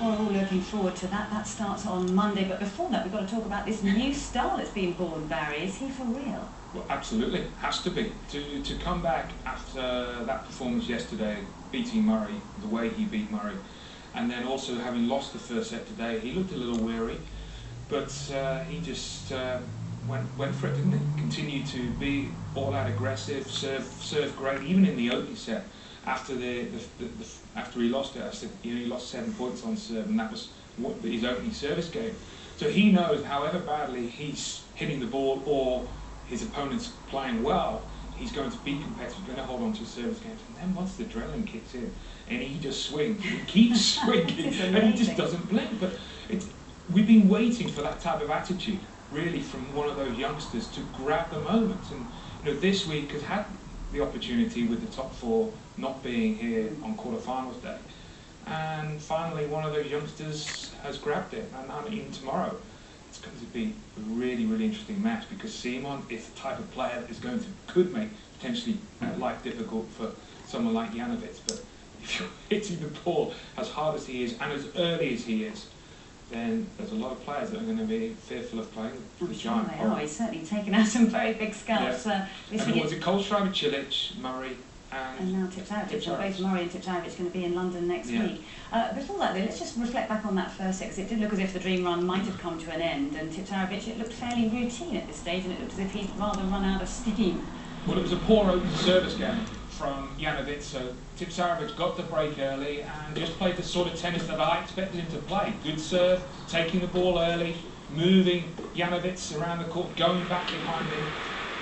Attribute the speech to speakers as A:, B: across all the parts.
A: Well, we're all looking forward to that. That starts on Monday. But before that, we've got to talk about this new star that's been born, Barry. Is he for real?
B: Well, absolutely. Has to be. To come back after that performance yesterday, beating Murray, the way he beat Murray, and then also having lost the first set today, he looked a little weary. But he just went for it, didn't he? Continued to be all-out aggressive, serve great, even in the opening set. After after he lost it, I said he only lost 7 points on serve, and that was his opening service game. So he knows, however badly he's hitting the ball or his opponent's playing well, he's going to be competitive, going to hold on to his service games. And then once the adrenaline kicks in, and he just swings, he keeps swinging, and he just doesn't blink. But we've been waiting for that type of attitude, really, from one of those youngsters to grab the moment. And this week has had the opportunity with the top four not being here on quarterfinals day, and finally one of those youngsters has grabbed it. And even tomorrow, it's going to be a really, really interesting match, because Simon is the type of player that could make potentially life difficult for someone like Janowicz. But if you're hitting the ball as hard as he is and as early as he is, then there's a lot of players that are going to be fearful of playing the giant.
A: They are. He's certainly taken out some very big scalps.
B: Yeah. And was it Tipsarevic, Murray,
A: and now Tipsarevic. So both Murray and Tipsarevic are going to be in London next week. Before that, though, let's just reflect back on that first set, because it did look as if the dream run might have come to an end, and Tipsarevic, it looked fairly routine at this stage, and it looked as if he'd rather run out of steam.
B: Well, it was a poor opening service game from Janowicz, so Tipsarevic got the break early and just played the sort of tennis that I expected him to play. Good serve, taking the ball early, moving Janowicz around the court, going back behind him.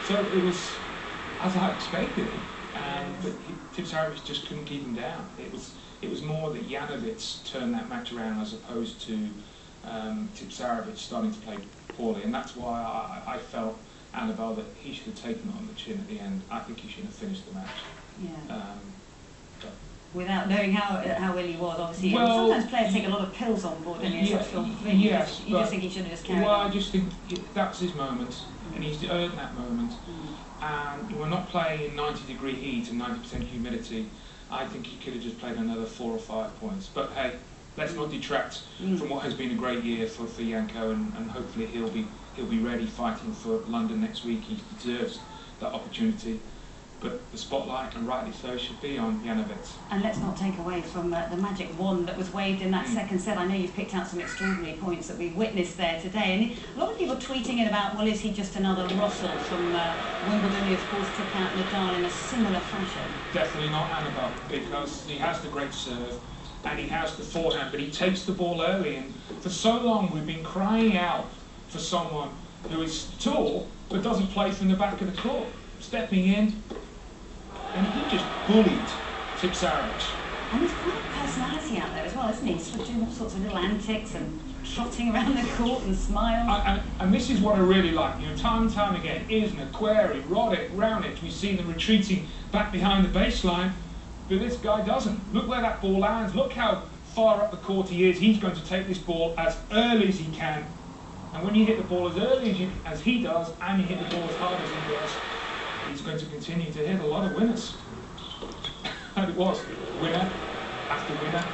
B: So it was as I expected, but Tipsarevic just couldn't keep him down. It was more that Janowicz turned that match around as opposed to Tipsarevic starting to play poorly, and that's why I felt, Annabelle, that he should have taken it on the chin at the end. I think he should have finished the match.
A: Yeah. Without knowing how well he was, obviously.
B: Well,
A: sometimes players take a lot of pills on board in such sort of thing.
B: Yes,
A: you just think he should have just carried on.
B: Well, I just think that's his moment, and he's earned that moment. And we're not playing in 90-degree heat and 90% humidity. I think he could have just played another 4 or 5 points. But hey, let's not detract from what has been a great year for Janko, and hopefully he'll be ready fighting for London next week. He deserves that opportunity. But the spotlight, and rightly so, should be on Janowicz.
A: And let's not take away from the magic wand that was waved in that second set. I know you've picked out some extraordinary points that we've witnessed there today. And a lot of people tweeting in about, well, is he just another Russell from Wimbledon, who of course took out Nadal in a similar fashion?
B: Definitely not, Annabelle, because he has the great serve and he has the forehand, but he takes the ball early. And for so long we've been crying out for someone who is tall but doesn't play from the back of the court, stepping in. And he just bullied Tipsarevic.
A: And he's quite a personality out there as well, isn't he? He's doing all sorts of little antics and trotting around the court and smiles.
B: And this is what I really like. Time and time again, Isner, Query, Roddick, Raonic, we've seen them retreating back behind the baseline, but this guy doesn't. Look where that ball lands. Look how far up the court he is. He's going to take this ball as early as he can. And when you hit the ball as early as he does, and you hit the ball as hard as he does, he's going to continue to hit a lot of winners. And it was winner after winner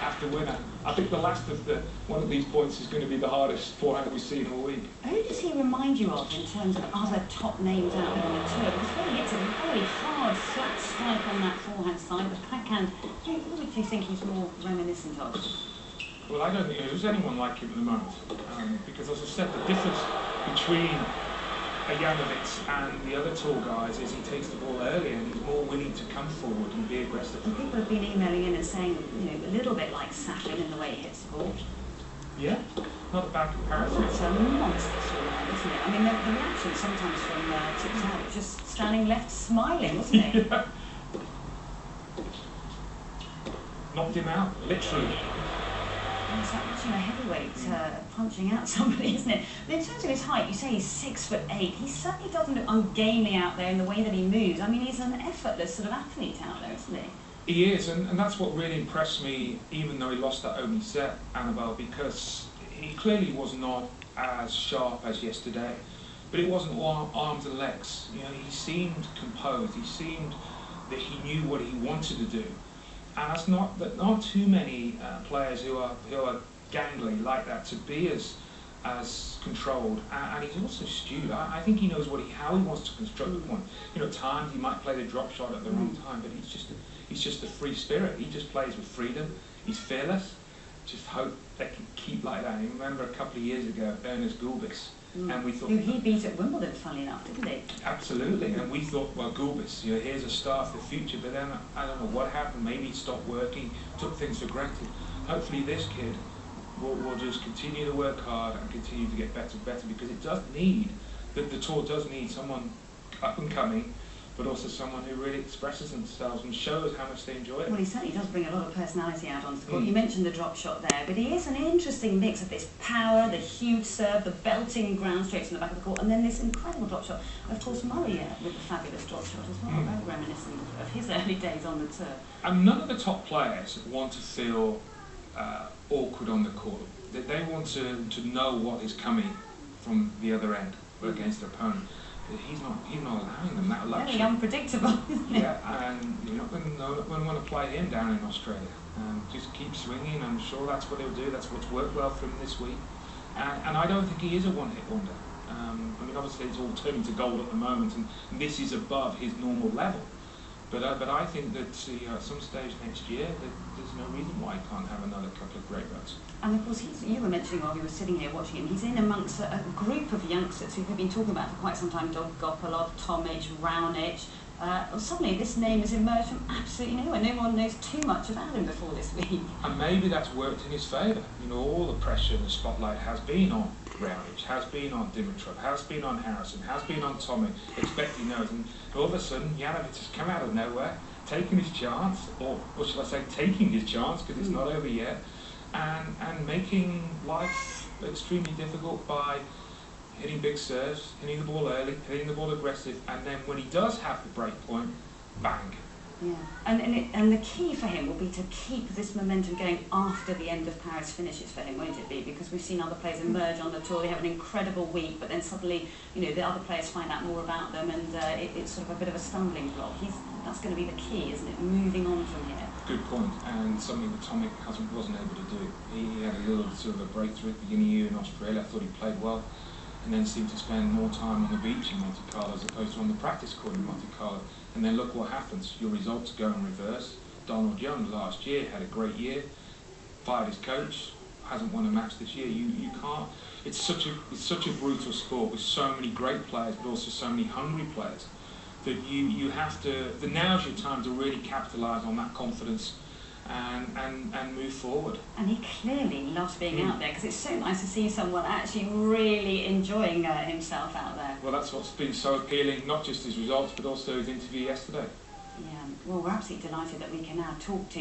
B: after winner. I think the last of one of these points is going to be the hardest forehand we've seen all week.
A: Who does he remind you of in terms of other top names out there on the tour? Because when he hits a very hard, flat strike on that forehand side, the backhand, who would you think he's more reminiscent of?
B: Well, I don't think there's anyone like him at the moment. Because as I said, the difference between Janowicz and the other tall guys is he takes the ball early and he's more willing to come forward and be aggressive.
A: And people have been emailing in and saying, a little bit like Safin in the way he hits the ball.
B: Yeah, not a bad comparison.
A: It's a monster forehand, isn't it? I mean, the reaction sometimes from Tipsarevic, just standing left smiling, wasn't it?
B: Yeah. Knocked him out, literally.
A: It's like watching a heavyweight punching out somebody, isn't it? But in terms of his height, you say he's 6'8". He certainly doesn't look ungainly out there in the way that he moves. I mean, he's an effortless sort of athlete out there, isn't he?
B: He is, and that's what really impressed me, even though he lost that opening set, Annabelle, because he clearly was not as sharp as yesterday. But it wasn't all arms and legs. He seemed composed. He seemed that he knew what he wanted to do. And that's not too many players who are gangly like that to be as controlled. And he's also astute. I think he knows how he wants to construct the point. You know, at times he might play the drop shot at the wrong time, but he's just a free spirit. He just plays with freedom. He's fearless. Just hope they can keep like that. You remember a couple of years ago, Ernest Gulbis, and we thought,
A: who he beat at Wimbledon, funnily enough, didn't he?
B: Absolutely, and we thought, well, Gulbis, you know, here's a star for the future. But then I don't know what happened. Maybe he stopped working, took things for granted. Hopefully, this kid will just continue to work hard and continue to get better and better, because it does need the tour does need someone up and coming, but also someone who really expresses themselves and shows how much they enjoy it.
A: Well, he certainly does bring a lot of personality out onto the court. You mentioned the drop shot there, but he is an interesting mix of this power, the huge serve, the belting ground strokes in the back of the court, and then this incredible drop shot. Of course, Murray with the fabulous drop shot as well, very reminiscent of his early days on the tour.
B: And none of the top players want to feel awkward on the court. They want to know what is coming from the other end against their opponent. He's not allowing them that luxury.
A: Very unpredictable, isn't it?
B: Yeah, and you're not going to want to play him down in Australia. Just keep swinging. I'm sure that's what he'll do. That's what's worked well for him this week. And I don't think he is a one-hit wonder. I mean, obviously it's all turning to gold at the moment, and this is above his normal level. But I think that at some stage next year, there's no reason why he can't have another couple of great runs.
A: And of course, you were mentioning while we were sitting here watching him, he's in amongst a group of youngsters who have been talking about for quite some time, Gopalov, Tomic, Raonic. Suddenly this name has emerged from absolutely nowhere. No one knows too much about him before this week. And
B: maybe that's worked in his favour. You know, all the pressure and the spotlight has been on Raonic, has been on Dimitrov, has been on Harrison, has been on Tomic, expecting those. And all of a sudden, Janowicz has come out of nowhere, taken his chance, or shall I say taking his chance, because it's not over yet, and making life extremely difficult by hitting big serves, hitting the ball early, hitting the ball aggressive, and then when he does have the break point, bang.
A: Yeah, and the key for him will be to keep this momentum going after the end of Paris finishes for him, won't it be? Because we've seen other players emerge on the tour, they have an incredible week, but then suddenly, you know, the other players find out more about them, and it's sort of a bit of a stumbling block. That's going to be the key, isn't it? Moving on from here.
B: Good point, and something that Tomic wasn't able to do. He had a little sort of a breakthrough at the beginning of the year in Australia. I thought he played well, and then seemed to spend more time on the beach in Monte Carlo as opposed to on the practice court in Monte Carlo. And then look what happens. Your results go in reverse. Donald Young last year had a great year, fired his coach, hasn't won a match this year. You can't. It's such a brutal sport with so many great players, but also so many hungry players, that you have to. Now's your time to really capitalise on that confidence and move forward.
A: And he clearly loves being out there, because it's so nice to see someone actually really enjoying himself out there.
B: Well, that's what's been so appealing, not just his results, but also his interview yesterday.
A: Yeah, well, we're absolutely delighted that we can now talk to